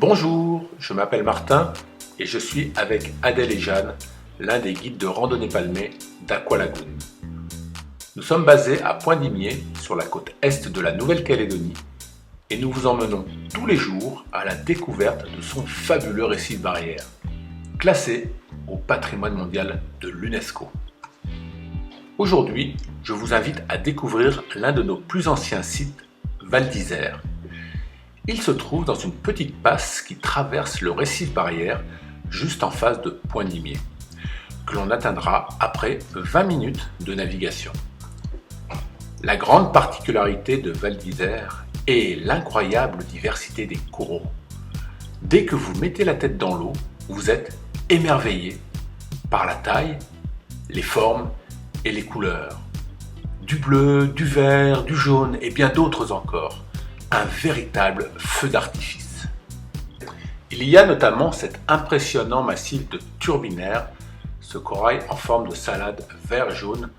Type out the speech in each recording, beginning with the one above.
Bonjour, je m'appelle Martin et je suis avec Adèle et Jeanne, l'un des guides de randonnée palmée d'Aqua Lagoon. Nous sommes basés à Point-d'Imier, sur la côte est de la Nouvelle-Calédonie, et nous vous emmenons tous les jours à la découverte de son fabuleux récif barrière, classé au patrimoine mondial de l'UNESCO. Aujourd'hui, je vous invite à découvrir l'un de nos plus anciens sites, Val d'Isère. Il se trouve dans une petite passe qui traverse le récif barrière juste en face de Point-d'Imier, que l'on atteindra après 20 minutes de navigation. La grande particularité de Val d'Isère est l'incroyable diversité des coraux. Dès que vous mettez la tête dans l'eau, vous êtes émerveillé par la taille, les formes et les couleurs. Du bleu, du vert, du jaune et bien d'autres encore. Un véritable feu d'artifice. Il y a notamment cet impressionnant massif de turbinaire, ce corail en forme de salade vert-jaune,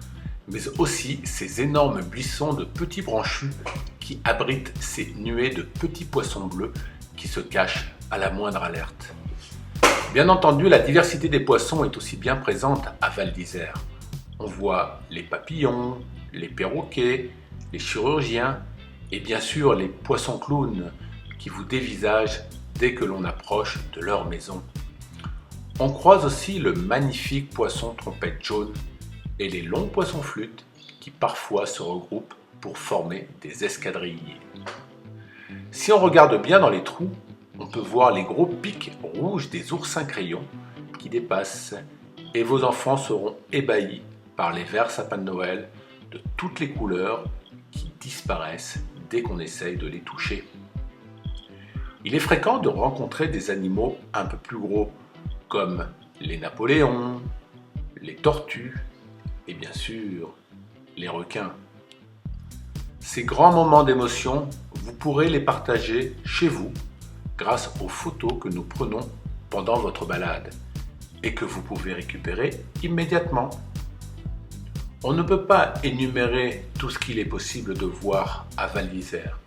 mais aussi ces énormes buissons de petits branchus qui abritent ces nuées de petits poissons bleus qui se cachent à la moindre alerte. Bien entendu, la diversité des poissons est aussi bien présente à Val d'Isère. On voit les papillons, les perroquets, les chirurgiens, et bien sûr les poissons clowns qui vous dévisagent dès que l'on approche de leur maison. On croise aussi le magnifique poisson trompette jaune et les longs poissons flûtes qui parfois se regroupent pour former des escadrilles. Si on regarde bien dans les trous, on peut voir les gros pics rouges des oursins crayons qui dépassent et vos enfants seront ébahis par les verts sapins de Noël de toutes les couleurs qui disparaissent dès qu'on essaye de les toucher. Il est fréquent de rencontrer des animaux un peu plus gros, comme les napoléons, les tortues et bien sûr les requins. Ces grands moments d'émotion, vous pourrez les partager chez vous grâce aux photos que nous prenons pendant votre balade et que vous pouvez récupérer immédiatement. On ne peut pas énumérer tout ce qu'il est possible de voir à Val d'Isère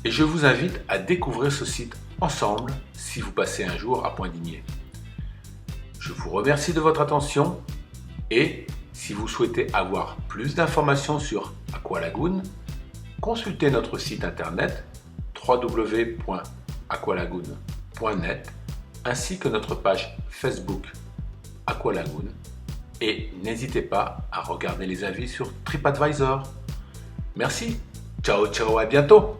et je vous invite à découvrir ce site ensemble si vous passez un jour à Point-d'Imier. Je vous remercie de votre attention et si vous souhaitez avoir plus d'informations sur Aqua Lagoon, consultez notre site internet www.aqualagoon.net ainsi que notre page Facebook Aqua Lagoon. Et n'hésitez pas à regarder les avis sur TripAdvisor. Merci, ciao ciao, à bientôt.